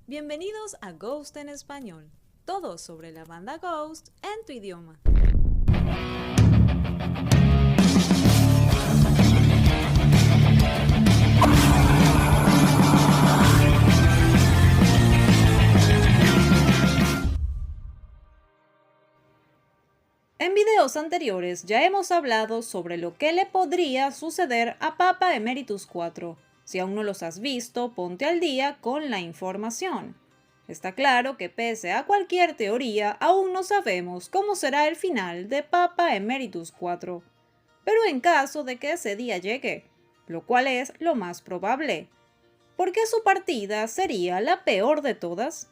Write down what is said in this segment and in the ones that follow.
Bienvenidos a Ghost en Español, todo sobre la banda Ghost en tu idioma. En videos anteriores ya hemos hablado sobre lo que le podría suceder a Papa Emeritus IV. Si aún no los has visto, ponte al día con la información. Está claro que pese a cualquier teoría, aún no sabemos cómo será el final de Papa Emeritus IV. Pero en caso de que ese día llegue, lo cual es lo más probable, ¿por qué su partida sería la peor de todas?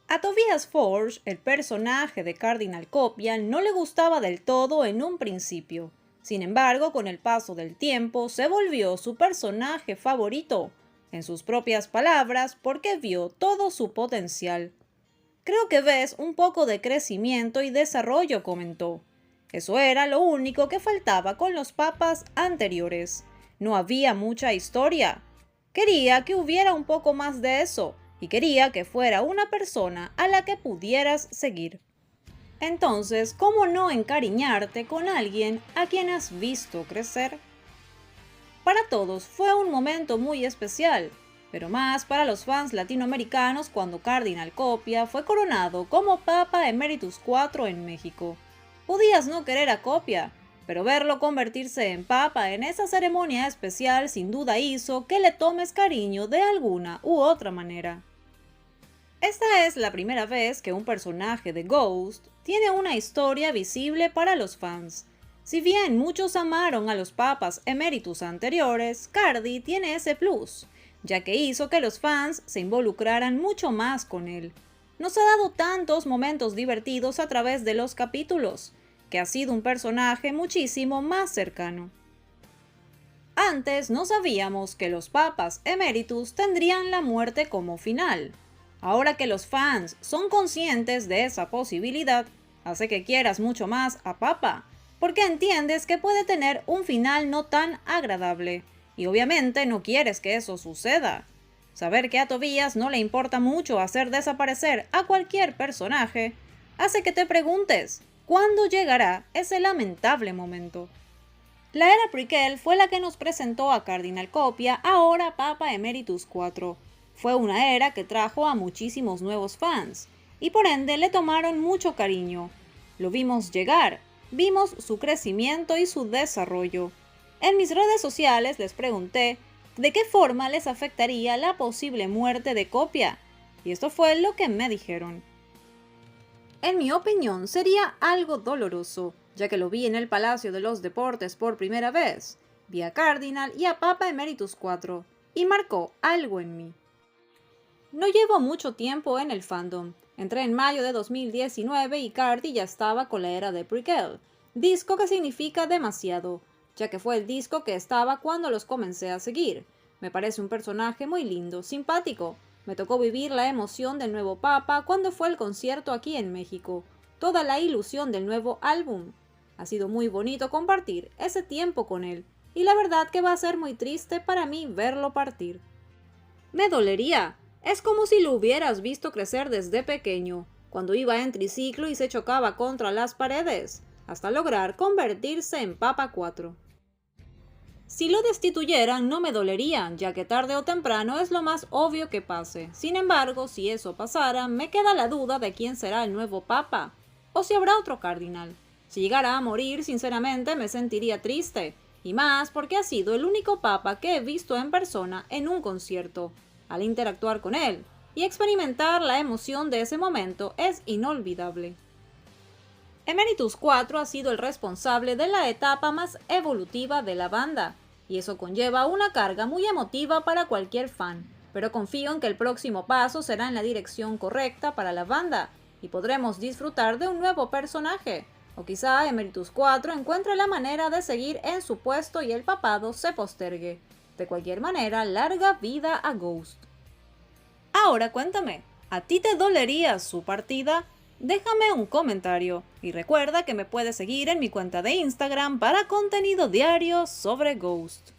A Tobias Forge, el personaje de Cardinal Copia, no le gustaba del todo en un principio. Sin embargo, con el paso del tiempo, se volvió su personaje favorito, en sus propias palabras, porque vio todo su potencial. Creo que ves un poco de crecimiento y desarrollo, comentó. Eso era lo único que faltaba con los papas anteriores. No había mucha historia. Quería que hubiera un poco más de eso, y quería que fuera una persona a la que pudieras seguir. Entonces, ¿cómo no encariñarte con alguien a quien has visto crecer? Para todos fue un momento muy especial, pero más para los fans latinoamericanos cuando Cardinal Copia fue coronado como Papa Emeritus IV en México. Podías no querer a Copia, pero verlo convertirse en Papa en esa ceremonia especial sin duda hizo que le tomes cariño de alguna u otra manera. Esta es la primera vez que un personaje de Ghost tiene una historia visible para los fans. Si bien muchos amaron a los papas emeritus anteriores, Cardi tiene ese plus, ya que hizo que los fans se involucraran mucho más con él. Nos ha dado tantos momentos divertidos a través de los capítulos, que ha sido un personaje muchísimo más cercano. Antes no sabíamos que los papas emeritus tendrían la muerte como final. Ahora que los fans son conscientes de esa posibilidad, hace que quieras mucho más a Papa, porque entiendes que puede tener un final no tan agradable, y obviamente no quieres que eso suceda. Saber que a Tobias no le importa mucho hacer desaparecer a cualquier personaje, hace que te preguntes, ¿cuándo llegará ese lamentable momento? La era prequel fue la que nos presentó a Cardinal Copia, ahora Papa Emeritus IV. Fue una era que trajo a muchísimos nuevos fans, y por ende le tomaron mucho cariño. Lo vimos llegar, vimos su crecimiento y su desarrollo. En mis redes sociales les pregunté de qué forma les afectaría la posible muerte de Copia, y esto fue lo que me dijeron. En mi opinión sería algo doloroso, ya que lo vi en el Palacio de los Deportes por primera vez. Vi a Cardinal y a Papa Emeritus IV, y marcó algo en mí. No llevo mucho tiempo en el fandom. Entré en mayo de 2019 y Cardi ya estaba con la era de prequel, disco que significa demasiado, ya que fue el disco que estaba cuando los comencé a seguir. Me parece un personaje muy lindo, simpático. Me tocó vivir la emoción del nuevo Papa cuando fue el concierto aquí en México, toda la ilusión del nuevo álbum. Ha sido muy bonito compartir ese tiempo con él, y la verdad que va a ser muy triste para mí verlo partir. Me dolería. Es como si lo hubieras visto crecer desde pequeño, cuando iba en triciclo y se chocaba contra las paredes, hasta lograr convertirse en Papa IV. Si lo destituyeran no me dolería, ya que tarde o temprano es lo más obvio que pase. Sin embargo, si eso pasara, me queda la duda de quién será el nuevo Papa, o si habrá otro cardinal. Si llegara a morir, sinceramente me sentiría triste, y más porque ha sido el único Papa que he visto en persona en un concierto. Al interactuar con él y experimentar la emoción de ese momento es inolvidable. Emeritus IV ha sido el responsable de la etapa más evolutiva de la banda, y eso conlleva una carga muy emotiva para cualquier fan, pero confío en que el próximo paso será en la dirección correcta para la banda, y podremos disfrutar de un nuevo personaje, o quizá Emeritus IV encuentre la manera de seguir en su puesto y el papado se postergue. De cualquier manera, larga vida a Ghost. Ahora cuéntame, ¿a ti te dolería su partida? Déjame un comentario y recuerda que me puedes seguir en mi cuenta de Instagram para contenido diario sobre Ghost.